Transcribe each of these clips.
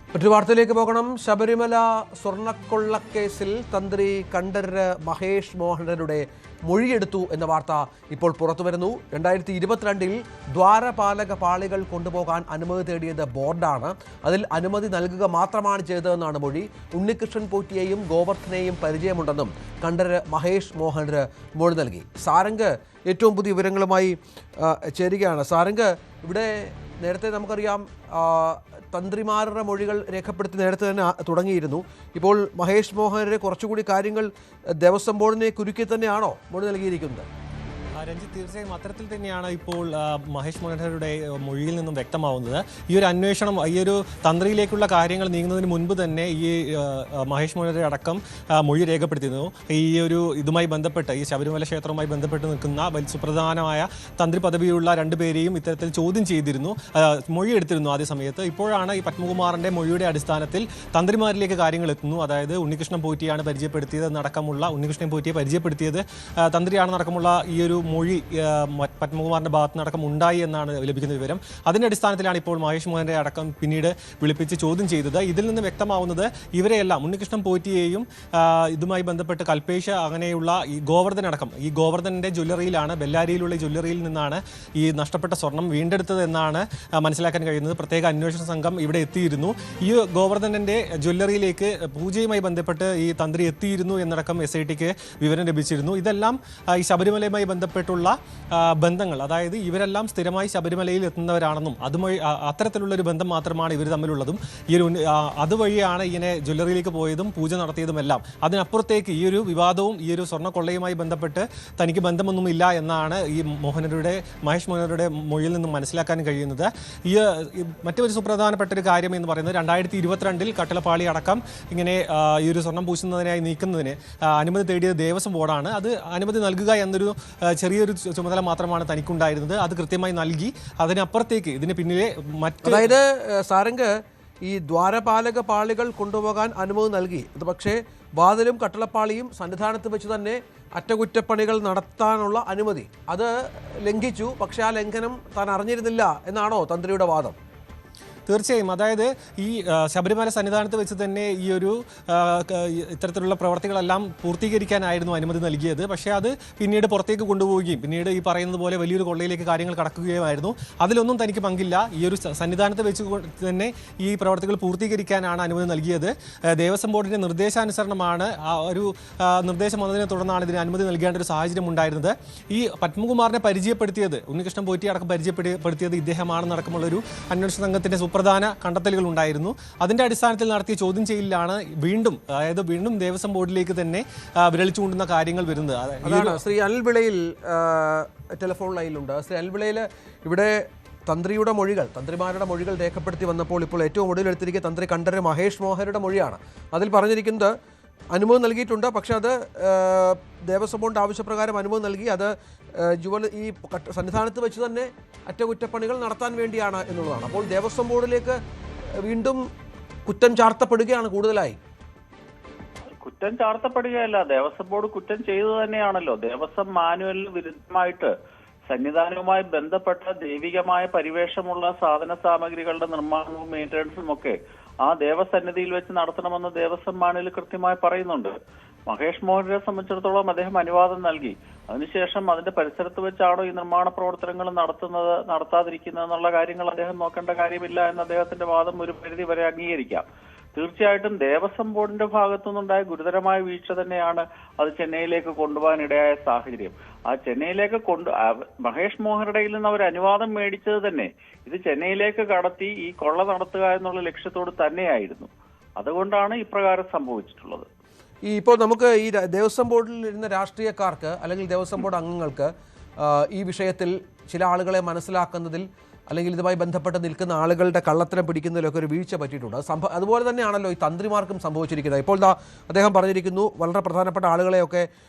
മറ്റൊരു വാർത്തയിലേക്ക് പോകണം. ശബരിമല സ്വർണ്ണക്കൊള്ളക്കേസിൽ തന്ത്രി കണ്ഠരര് മഹേഷ് മോഹനരുടെ മൊഴിയെടുത്തു എന്ന വാർത്ത ഇപ്പോൾ പുറത്തുവരുന്നു. 2022 ദ്വാരപാലക പാളികൾ കൊണ്ടുപോകാൻ അനുമതി തേടിയത് ബോർഡാണ്. അതിൽ അനുമതി നൽകുക മാത്രമാണ് ചെയ്തതെന്നാണ് മൊഴി. ഉണ്ണികൃഷ്ണൻ പോറ്റിയെയും ഗോവർദ്ധനെയും പരിചയമുണ്ടെന്നും കണ്ഠരര് മഹേഷ് മോഹനര് മൊഴി നൽകി. സാരംഗ് ഏറ്റവും പുതിയ വിവരങ്ങളുമായി ചേരുകയാണ്. സാരംഗ്, ഇവിടെ നേരത്തെ നമുക്കറിയാം തന്ത്രിമാരുടെ മൊഴികൾ രേഖപ്പെടുത്തി നേരത്തെ തന്നെ തുടങ്ങിയിരുന്നു. ഇപ്പോൾ മഹേഷ് മോഹനരെ കുറച്ചുകൂടി കാര്യങ്ങൾ ദേവസ്വം ബോർഡിനെ കുരുക്കി തന്നെയാണോ മൊഴി നൽകിയിരിക്കുന്നത്? രഞ്ജിത്ത്, തീർച്ചയായും അത്തരത്തിൽ തന്നെയാണ് ഇപ്പോൾ മഹേഷ് മോഹനരുടെ മൊഴിയിൽ നിന്നും വ്യക്തമാവുന്നത്. ഈ ഒരു അന്വേഷണം, ഈ ഒരു തന്ത്രിയിലേക്കുള്ള കാര്യങ്ങൾ നീങ്ങുന്നതിന് മുൻപ് തന്നെ ഈ മഹേഷ് മോഹനരെ അടക്കം മൊഴി രേഖപ്പെടുത്തിയിരുന്നു. ഈ ഒരു ഇതുമായി ബന്ധപ്പെട്ട്, ഈ ശബരിമല ക്ഷേത്രവുമായി ബന്ധപ്പെട്ട് നിൽക്കുന്ന സുപ്രധാനമായ തന്ത്രി പദവിയുള്ള രണ്ടുപേരെയും ഇത്തരത്തിൽ ചോദ്യം ചെയ്തിരുന്നു, മൊഴി എടുത്തിരുന്നു ആദ്യ സമയത്ത്. ഇപ്പോഴാണ് ഈ പത്മകുമാറിന്റെ മൊഴിയുടെ അടിസ്ഥാനത്തിൽ തന്ത്രിമാരിലേക്ക് കാര്യങ്ങൾ എത്തുന്നു. അതായത് ഉണ്ണികൃഷ്ണൻ പോറ്റിയാണ് പരിചയപ്പെടുത്തിയത് നടക്കമുള്ള, ഉണ്ണികൃഷ്ണൻ പോറ്റിയെ പരിചയപ്പെടുത്തിയത് തന്ത്രിയാണെന്നടക്കമുള്ള ഈ ഒരു മൊഴി പത്മകുമാറിന്റെ ഭാഗത്ത് നടക്കം ഉണ്ടായി എന്നാണ് ലഭിക്കുന്ന വിവരം. അതിന്റെ അടിസ്ഥാനത്തിലാണ് ഇപ്പോൾ മഹേഷ് മോഹനെ അടക്കം പിന്നീട് വിളിപ്പിച്ച് ചോദ്യം ചെയ്തത്. ഇതിൽ നിന്ന് വ്യക്തമാവുന്നത് ഇവരെയെല്ലാം, ഉണ്ണികൃഷ്ണൻ പോറ്റിയെയും ഇതുമായി ബന്ധപ്പെട്ട് കൽപേഷ അങ്ങനെയുള്ള ഈ ഗോവർദ്ധൻ അടക്കം, ഈ ഗോവർദ്ധന്റെ ജ്വല്ലറിയിലാണ്, ബെല്ലാരിയിലുള്ള ജ്വല്ലറിയിൽ നിന്നാണ് ഈ നഷ്ടപ്പെട്ട സ്വർണം വീണ്ടെടുത്തത് എന്നാണ് മനസ്സിലാക്കാൻ കഴിയുന്നത്. പ്രത്യേക അന്വേഷണ സംഘം ഇവിടെ എത്തിയിരുന്നു. ഈ ഗോവർദ്ധനന്റെ ജ്വല്ലറിയിലേക്ക് പൂജയുമായി ബന്ധപ്പെട്ട് ഈ തന്ത്രി എത്തിയിരുന്നു എന്നടക്കം SITക്ക് വിവരം ലഭിച്ചിരുന്നു. ഇതെല്ലാം ഈ ശബരിമലയുമായി ബന്ധപ്പെട്ടുള്ള ബന്ധങ്ങൾ, അതായത് ഇവരെല്ലാം സ്ഥിരമായി ശബരിമലയിൽ എത്തുന്നവരാണെന്നും അതുവഴി അത്തരത്തിലുള്ള ഒരു ബന്ധം മാത്രമാണ് ഇവർ തമ്മിലുള്ളതും ഈ ഒരു അതുവഴിയാണ് ഇങ്ങനെ ജ്വല്ലറിയിലേക്ക് പോയതും പൂജ നടത്തിയതുമെല്ലാം. അതിനപ്പുറത്തേക്ക് ഈ ഒരു വിവാദവും ഈ ഒരു സ്വർണ്ണക്കൊള്ളയുമായി ബന്ധപ്പെട്ട് തനിക്ക് ബന്ധമൊന്നുമില്ല എന്നാണ് ഈ മഹേഷ് മോഹനരുടെ മൊഴിയിൽ നിന്നും മനസ്സിലാക്കാൻ കഴിയുന്നത്. ഈ മറ്റൊരു സുപ്രധാനപ്പെട്ട ഒരു കാര്യം എന്ന് പറയുന്നത് 2022 കട്ടളപ്പാളി അടക്കം ഇങ്ങനെ ഈ ഒരു സ്വർണം പൂശുന്നതിനായി നീക്കുന്നതിന് അനുമതി തേടിയത് ദേവസ്വം ബോർഡാണ്. അത് അനുമതി നൽകുക എന്നൊരു ചെറിയൊരു ചുമതല മാത്രമാണ് തനിക്കുണ്ടായിരുന്നത്. അത് കൃത്യമായി നൽകി. അതിനപ്പുറത്തേക്ക് ഇതിന് പിന്നിലെ അതായത് സാരംഗ്, ഈ ദ്വാരപാലക പാളികൾ കൊണ്ടുപോകാൻ അനുമതി നൽകി. അത് പക്ഷേ വാതിലും കട്ടളപ്പാളിയും സന്നിധാനത്ത് വെച്ച് തന്നെ അറ്റകുറ്റപ്പണികൾ നടത്താനുള്ള അനുമതി അത് ലംഘിച്ചു. പക്ഷേ ആ ലംഘനം താൻ അറിഞ്ഞിരുന്നില്ല എന്നാണോ തന്ത്രിയുടെ വാദം? തീർച്ചയായും. അതായത് ഈ ശബരിമല സന്നിധാനത്ത് വെച്ച് തന്നെ ഈ ഒരു ഇത്തരത്തിലുള്ള പ്രവർത്തികളെല്ലാം പൂർത്തീകരിക്കാനായിരുന്നു അനുമതി നൽകിയത്. പക്ഷേ അത് പിന്നീട് പുറത്തേക്ക് കൊണ്ടുപോവുകയും പിന്നീട് ഈ പറയുന്നത് പോലെ വലിയൊരു കൊള്ളയിലേക്ക് കാര്യങ്ങൾ കടക്കുകയുമായിരുന്നു. അതിലൊന്നും തനിക്ക് പങ്കില്ല. ഈ ഒരു സന്നിധാനത്ത് വെച്ച് തന്നെ ഈ പ്രവർത്തികൾ പൂർത്തീകരിക്കാനാണ് അനുമതി നൽകിയത്. ദേവസ്വം ബോർഡിൻ്റെ നിർദ്ദേശാനുസരണമാണ് ആ ഒരു നിർദ്ദേശം വന്നതിനെ തുടർന്നാണ് ഇതിന് അനുമതി നൽകേണ്ട ഒരു സാഹചര്യം ഉണ്ടായിരുന്നത്. ഈ പത്മകുമാറിനെ പരിചയപ്പെടുത്തിയത്, ഉണ്ണികൃഷ്ണൻ പോറ്റി അടക്കം പരിചയപ്പെടുത്തിയത് ഇദ്ദേഹമാണെന്നടക്കമുള്ളൊരു അന്വേഷണ സംഘത്തിൻ്റെ പ്രധാന കണ്ടെത്തലുകൾ ഉണ്ടായിരുന്നു. അതിന്റെ അടിസ്ഥാനത്തിൽ നടത്തിയ ചോദ്യം ചെയ്യലിലാണ് വീണ്ടും ദേവസ്വം ബോർഡിലേക്ക് തന്നെ വിരൽ ചൂണ്ടുന്ന കാര്യങ്ങൾ വരുന്നത്. ശ്രീ അനിൽവിളയിൽ ടെലിഫോൺ ലൈനിലുണ്ട്. ശ്രീ അനിൽവിളയിൽ, ഇവിടെ തന്ത്രിമാരുടെ മൊഴികൾ രേഖപ്പെടുത്തി വന്നപ്പോൾ ഇപ്പോൾ ഏറ്റവും ഒടുവിലെടുത്തിരിക്കുക തന്ത്രി കണ്ഠരര് മഹേഷ് മോഹനരുടെ മൊഴിയാണ്. അതിൽ പറഞ്ഞിരിക്കുന്നത് അനുമതി നൽകിയിട്ടുണ്ട്, പക്ഷെ അത് ദേവസ്വം ബോർഡ് ആവശ്യപ്രകാരം അനുമതി നൽകി. അത് ഈ സന്നിധാനത്ത് വെച്ച് തന്നെ അറ്റകുറ്റപ്പണികൾ നടത്താൻ വേണ്ടിയാണ് എന്നുള്ളതാണ്. അപ്പോൾ ദേവസ്വം ബോർഡിലേക്ക് വീണ്ടും കുറ്റം ചാർത്തപ്പെടുകയാണ് കൂടുതലായി. കുറ്റം ചാർത്തപ്പെടുകയല്ല, ദേവസ്വം ബോർഡ് കുറ്റം ചെയ്തു തന്നെയാണല്ലോ. ദേവസ്വം മാനുവലിന് വിരുദ്ധമായിട്ട് സന്നിധാനവുമായി ബന്ധപ്പെട്ട ദൈവികമായ പരിവേഷമുള്ള സാധന സാമഗ്രികളുടെ നിർമ്മാണവും മെയിൻ്റനൻസും ഒക്കെ ആ ദേവസന്നിധിയിൽ വെച്ച് നടത്തണമെന്ന് ദേവസ്വം മാനുവൽ കൃത്യമായി പറയുന്നുണ്ട്. മഹേഷ് മോഹനെ സംബന്ധിച്ചിടത്തോളം അദ്ദേഹം അനുവാദം നൽകി. അതിനുശേഷം അതിന്റെ പരിസരത്ത് വെച്ചാണോ ഈ നിർമ്മാണ പ്രവർത്തനങ്ങൾ നടത്താതിരിക്കുന്നത് എന്നുള്ള കാര്യങ്ങൾ അദ്ദേഹം നോക്കേണ്ട കാര്യമില്ല എന്ന അദ്ദേഹത്തിന്റെ വാദം ഒരു പരിധി വരെ അംഗീകരിക്കാം. തീർച്ചയായിട്ടും ദേവസ്വം ബോർഡിന്റെ ഭാഗത്തുനിന്നുണ്ടായ ഗുരുതരമായ വീഴ്ച തന്നെയാണ് അത് ചെന്നൈയിലേക്ക് കൊണ്ടുപോകാൻ ഇടയായ സാഹചര്യം. ആ ചെന്നൈയിലേക്ക് മഹേഷ് മോഹനരുടെ നിന്ന് അവർ അനുവാദം മേടിച്ചത് തന്നെ ഇത് ചെന്നൈയിലേക്ക് കടത്തി ഈ കൊള്ള നടത്തുക എന്നുള്ള ലക്ഷ്യത്തോട് തന്നെയായിരുന്നു. അതുകൊണ്ടാണ് ഇപ്രകാരം സംഭവിച്ചിട്ടുള്ളത്. ഇപ്പോൾ നമുക്ക് ഈ ദേവസ്വം ബോർഡിൽ ഇരുന്ന രാഷ്ട്രീയക്കാർക്ക് അല്ലെങ്കിൽ ദേവസ്വം ബോർഡ് അംഗങ്ങൾക്ക് ഈ വിഷയത്തിൽ ചില ആളുകളെ മനസ്സിലാക്കുന്നതിൽ അല്ലെങ്കിൽ ഇതുമായി ബന്ധപ്പെട്ട് നിൽക്കുന്ന ആളുകളുടെ കള്ളത്തരം പിടിക്കുന്നതിലൊക്കെ ഒരു വീഴ്ച പറ്റിയിട്ടുണ്ട്. അതുപോലെ തന്നെയാണല്ലോ ഈ തന്ത്രിമാർക്കും സംഭവിച്ചിരിക്കുന്നത്. ഇപ്പോൾ അദ്ദേഹം പറഞ്ഞിരിക്കുന്നു വളരെ പ്രധാനപ്പെട്ട ആളുകളെയൊക്കെ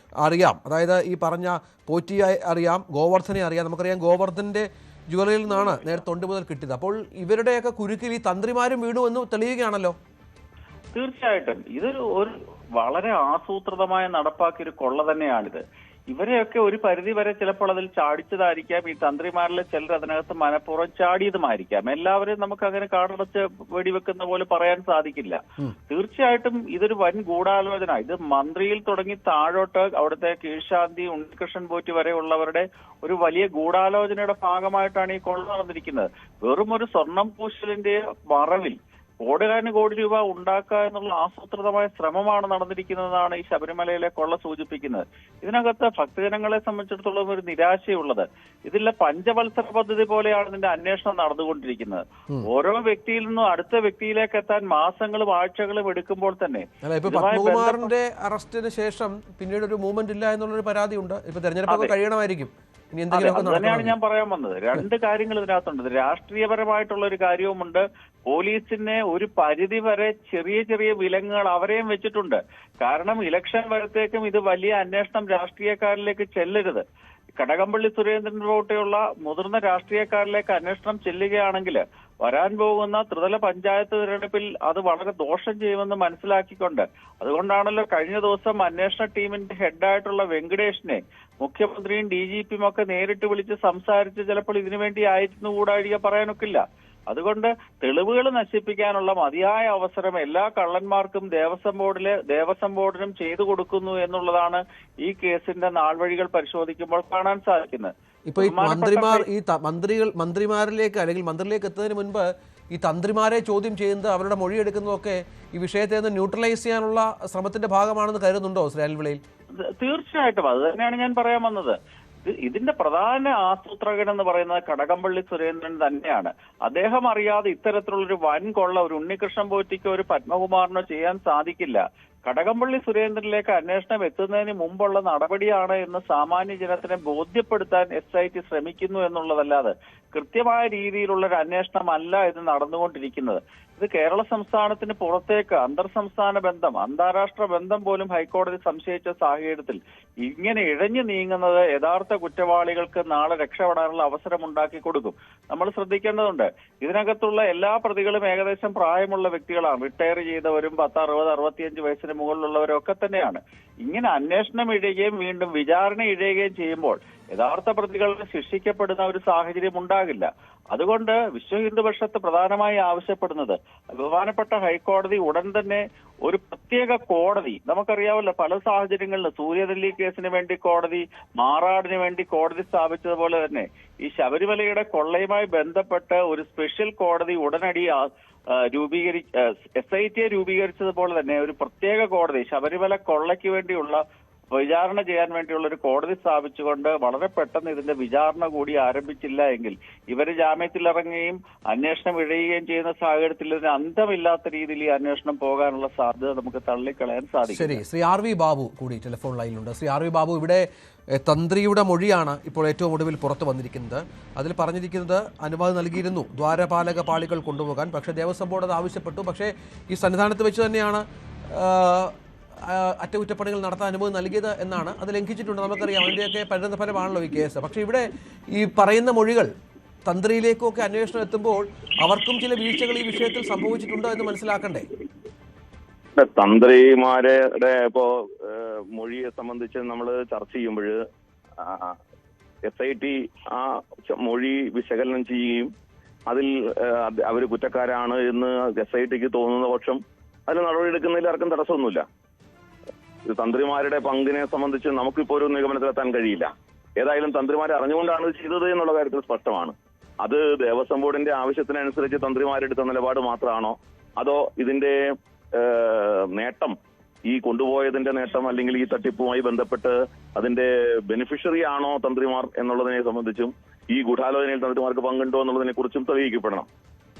അറിയാം. അതായത് ഈ പറഞ്ഞ പോറ്റിയെ അറിയാം, ഗോവർദ്ധനെ അറിയാം. നമുക്കറിയാം ഗോവർദ്ധൻ്റെ ജ്വല്ലറിയിൽ നിന്നാണ് നേരത്തെ 9 മുതൽ കിട്ടിയത്. അപ്പോൾ ഇവരുടെയൊക്കെ കുരുക്കിൽ ഈ തന്ത്രിമാരും വീണു എന്ന് തെളിയുകയാണല്ലോ. തീർച്ചയായിട്ടും ഇതൊരു വളരെ ആസൂത്രിതമായി നടപ്പാക്കിയൊരു കൊള്ള തന്നെയാണിത്. ഇവരെയൊക്കെ ഒരു പരിധി വരെ ചിലപ്പോൾ അതിൽ ചാടിച്ചതായിരിക്കാം. ഈ തന്ത്രിമാരിലെ ചിലർ അതിനകത്ത് മനഃപൂർവ്വം ചാടിയതുമായിരിക്കാം. എല്ലാവരും നമുക്ക് അങ്ങനെ കാടടച്ച് വെടിവെക്കുന്ന പോലെ പറയാൻ സാധിക്കില്ല. തീർച്ചയായിട്ടും ഇതൊരു വൻ ഗൂഢാലോചന. ഇത് മന്ത്രിയിൽ തുടങ്ങി താഴോട്ട് അവിടുത്തെ കീഴ്ശാന്തി, ഉണ്ണികൃഷ്ണൻ പോറ്റി വരെ ഉള്ളവരുടെ ഒരു വലിയ ഗൂഢാലോചനയുടെ ഭാഗമായിട്ടാണ് ഈ കൊള്ള നടന്നിരിക്കുന്നത്. വെറും ഒരു സ്വർണം പൂശലിന്റെ മറവിൽ കോടിക്കണക്കിന് കോടി രൂപ ഉണ്ടാക്കുക എന്നുള്ള ആസൂത്രിതമായ ശ്രമമാണ് നടന്നിരിക്കുന്നതെന്നാണ് ഈ ശബരിമലയിലെ കൊള്ള സൂചിപ്പിക്കുന്നത്. ഇതിനകത്ത് ഭക്തജനങ്ങളെ സംബന്ധിച്ചിടത്തോളം ഒരു നിരാശയുള്ളത്, ഇതിലെ പഞ്ചവത്സര പദ്ധതി പോലെയാണ് ഇതിന്റെ അന്വേഷണം നടന്നുകൊണ്ടിരിക്കുന്നത്. ഓരോ വ്യക്തിയിൽ നിന്നും അടുത്ത വ്യക്തിയിലേക്ക് എത്താൻ മാസങ്ങളും ആഴ്ചകളും എടുക്കുമ്പോൾ തന്നെ പത്മകുമാറിന്റെ അറസ്റ്റിന് ശേഷം പിന്നീട് ഒരു മൂവ്മെന്റ് ഇല്ല എന്നുള്ളൊരു പരാതിയുണ്ട്. ഇപ്പൊ തെരഞ്ഞെടുപ്പൊക്കെ കഴിയണമായിരിക്കും. അതുതന്നെയാണ് ഞാൻ പറയാൻ വന്നത്. രണ്ട് കാര്യങ്ങൾ ഇതിനകത്തുണ്ട്. രാഷ്ട്രീയപരമായിട്ടുള്ള ഒരു കാര്യവുമുണ്ട്. പോലീസിനെ ഒരു പരിധി വരെ ചെറിയ ചെറിയ വിലങ്ങുകൾ അവരെയും വെച്ചിട്ടുണ്ട്. കാരണം ഇലക്ഷൻ വരത്തേക്കും ഇത് വലിയ അന്വേഷണം രാഷ്ട്രീയക്കാരിലേക്ക് ചെല്ലരുത്. കടകംപള്ളി സുരേന്ദ്രൻ പോലെയുള്ള മുതിർന്ന രാഷ്ട്രീയക്കാരിലേക്ക് അന്വേഷണം ചെല്ലുകയാണെങ്കിൽ വരാൻ പോകുന്ന ത്രിതല പഞ്ചായത്ത് തിരഞ്ഞെടുപ്പിൽ അത് വളരെ ദോഷം ചെയ്യുമെന്ന് മനസ്സിലാക്കിക്കൊണ്ട്, അതുകൊണ്ടാണല്ലോ കഴിഞ്ഞ ദിവസം അന്വേഷണ ടീമിന്റെ ഹെഡായിട്ടുള്ള വെങ്കടേഷിനെ മുഖ്യമന്ത്രിയും DGPയും ഒക്കെ നേരിട്ട് വിളിച്ച് സംസാരിച്ച് ചിലപ്പോൾ ഇതിനുവേണ്ടി ആയിരുന്നു കൂടാഴിക പറയാനൊക്കില്ല. അതുകൊണ്ട് തെളിവുകൾ നശിപ്പിക്കാനുള്ള മതിയായ അവസരം എല്ലാ കള്ളന്മാർക്കും ദേവസ്വം ബോർഡിനും ചെയ്തു കൊടുക്കുന്നു എന്നുള്ളതാണ് ഈ കേസിന്റെ നാൾവഴികൾ പരിശോധിക്കുമ്പോൾ കാണാൻ സാധിക്കുന്നത്. ഇപ്പൊ ഈ മന്ത്രിമാരിലേക്ക് അല്ലെങ്കിൽ മന്ത്രിയിലേക്ക് എത്തുന്നതിന് മുൻപ് ഈ തന്ത്രിമാരെ ചോദ്യം ചെയ്യുന്നത്, അവരുടെ മൊഴിയെടുക്കുന്നതൊക്കെ ഈ വിഷയത്തെ ഒന്ന് ന്യൂട്രലൈസ് ചെയ്യാനുള്ള ശ്രമത്തിന്റെ ഭാഗമാണെന്ന് കരുതുന്നുണ്ടോ ശ്രീ അനിൽവിളയിൽ? തീർച്ചയായിട്ടും അത് തന്നെയാണ് ഞാൻ പറയാൻ വന്നത്. ഇതിന്റെ പ്രധാന ആസൂത്രകൻ എന്ന് പറയുന്നത് കടകംപള്ളി സുരേന്ദ്രൻ തന്നെയാണ്. അദ്ദേഹം അറിയാതെ ഇത്തരത്തിലുള്ളൊരു വൻ കൊള്ള ഒരു ഉണ്ണികൃഷ്ണൻ പോറ്റിക്കോ ഒരു പത്മകുമാറിനോ ചെയ്യാൻ സാധിക്കില്ല. കടകംപള്ളി സുരേന്ദ്രനിലേക്ക് അന്വേഷണം എത്തുന്നതിന് മുമ്പുള്ള നടപടിയാണ് എന്ന് സാമാന്യ ജനത്തിനെ ബോധ്യപ്പെടുത്താൻ SIT ശ്രമിക്കുന്നു എന്നുള്ളതല്ലാതെ കൃത്യമായ രീതിയിലുള്ള ഒരു അന്വേഷണമല്ല ഇത് നടന്നുകൊണ്ടിരിക്കുന്നത്. ഇത് കേരള സംസ്ഥാനത്തിന് പുറത്തേക്ക് അന്തർ സംസ്ഥാന ബന്ധം, അന്താരാഷ്ട്ര ബന്ധം പോലും ഹൈക്കോടതി സംശയിച്ച സാഹചര്യത്തിൽ ഇങ്ങനെ ഇഴഞ്ഞു നീങ്ങുന്നത് യഥാർത്ഥ കുറ്റവാളികൾക്ക് നാളെ രക്ഷപ്പെടാനുള്ള അവസരം ഉണ്ടാക്കി കൊടുക്കും. നമ്മൾ ശ്രദ്ധിക്കേണ്ടതുണ്ട്. ഇതിനകത്തുള്ള എല്ലാ പ്രതികളും ഏകദേശം പ്രായമുള്ള വ്യക്തികളാണ്. റിട്ടയർ ചെയ്തവരും 10, 60, 65 വയസ്സിന് മുകളിലുള്ളവരും ഒക്കെ തന്നെയാണ്. ഇങ്ങനെ അന്വേഷണം ഇഴയുകയും വീണ്ടും വിചാരണ ഇഴയുകയും ചെയ്യുമ്പോൾ യഥാർത്ഥ പ്രതികളെ ശിക്ഷിക്കപ്പെടുന്ന ഒരു സാഹചര്യം ഉണ്ടാകില്ല. അതുകൊണ്ട് വിശ്വ ഹിന്ദു പരിഷത്ത് പ്രധാനമായി ആവശ്യപ്പെടുന്നത് ബഹുമാനപ്പെട്ട ഹൈക്കോടതി ഉടൻ തന്നെ ഒരു പ്രത്യേക കോടതി, നമുക്കറിയാമല്ലോ പല സാഹചര്യങ്ങളിലും സൂര്യനെല്ലി കേസിന് വേണ്ടി കോടതി, മാറാടിന് വേണ്ടി കോടതി സ്ഥാപിച്ചതുപോലെ തന്നെ ഈ ശബരിമലയുടെ കൊള്ളയുമായി ബന്ധപ്പെട്ട് ഒരു സ്പെഷ്യൽ കോടതി ഉടനടി SIT രൂപീകരിച്ചതുപോലെ തന്നെ ഒരു പ്രത്യേക കോടതി ശബരിമല കൊള്ളയ്ക്ക് വേണ്ടിയുള്ള വിചാരണ ചെയ്യാൻ വേണ്ടിയുള്ള ഒരു കോടതി സ്ഥാപിച്ചുകൊണ്ട് വളരെ പെട്ടെന്ന് ഇതിന്റെ വിചാരണ കൂടി ആരംഭിച്ചില്ല എങ്കിൽ ഇവര് ജാമ്യത്തിലിറങ്ങുകയും അന്വേഷണം ഇഴയുകയും ചെയ്യുന്ന സാഹചര്യത്തിൽ ഇതിന് അന്തമില്ലാത്ത രീതിയിൽ ഈ അന്വേഷണം പോകാനുള്ള സാധ്യത നമുക്ക് തള്ളിക്കളയാൻ സാധിക്കും. ശരി, ശ്രീ RV ബാബു കൂടി ടെലിഫോൺ ലൈനിലുണ്ട്. ശ്രീ RV ബാബു, ഇവിടെ തന്ത്രിയുടെ മൊഴിയാണ് ഇപ്പോൾ ഏറ്റവും ഒടുവിൽ പുറത്തു വന്നിരിക്കുന്നത്. അതിൽ പറഞ്ഞിരിക്കുന്നത് അനുമതി നൽകിയിരുന്നു ദ്വാരപാലക പാളികൾ കൊണ്ടുപോകാൻ, പക്ഷേ ദേവസ്വം ബോർഡ് അത് ആവശ്യപ്പെട്ടു. പക്ഷേ ഈ സന്നിധാനത്ത് വെച്ച് തന്നെയാണ് അറ്റകുറ്റപ്പണികൾ നടത്താൻ അനുമതി നൽകിയത് എന്നാണ്. അത് ലംഘിച്ചിട്ടുണ്ട്, നമുക്കറിയാം. അതിൻ്റെയൊക്കെ പരിണതഫലമാണല്ലോ ഈ കേസ്. പക്ഷേ ഇവിടെ ഈ പറയുന്ന മൊഴികൾ തന്ത്രിയിലേക്കൊക്കെ അന്വേഷണം എത്തുമ്പോൾ അവർക്കും ചില വീഴ്ചകൾ ഈ വിഷയത്തിൽ സംഭവിച്ചിട്ടുണ്ടോ എന്ന് മനസ്സിലാക്കണ്ടേ? തന്ത്രിമാരുടെ ഇപ്പോ മൊഴിയെ സംബന്ധിച്ച് നമ്മൾ ചർച്ച ചെയ്യുമ്പോൾ SIT ആ മൊഴി വിശകലനം ചെയ്യുകയും അതിൽ അവർ കുറ്റക്കാരാണ് എന്ന് SITക്ക് തോന്നുന്ന പക്ഷം അതിൽ നടപടിയെടുക്കുന്നതിൽ ആർക്കും തടസ്സമൊന്നുമില്ല. തന്ത്രിമാരുടെ പങ്കിനെ സംബന്ധിച്ച് നമുക്കിപ്പോൾ ഒരു നിഗമനത്തിലെത്താൻ കഴിയില്ല. ഏതായാലും തന്ത്രിമാരെ അറിഞ്ഞുകൊണ്ടാണ് ഇത് ചെയ്തത് എന്നുള്ള കാര്യത്തിൽ സ്പഷ്ടമാണ്. അത് ദേവസ്വം ബോർഡിന്റെ ആവശ്യത്തിനനുസരിച്ച് തന്ത്രിമാരെടുത്ത നിലപാട് മാത്രമാണോ, അതോ ഇതിന്റെ നേട്ടം, ഈ കൊണ്ടുപോയതിന്റെ നേട്ടം അല്ലെങ്കിൽ ഈ തട്ടിപ്പുമായി ബന്ധപ്പെട്ട് അതിന്റെ ബെനിഫിഷ്യറി ആണോ തന്ത്രിമാർ എന്നുള്ളതിനെ സംബന്ധിച്ചും ഈ ഗൂഢാലോചനയിൽ തന്ത്രിമാർക്ക് പങ്കുണ്ടോ എന്നുള്ളതിനെ കുറിച്ചും തെളിയിക്കപ്പെടണം.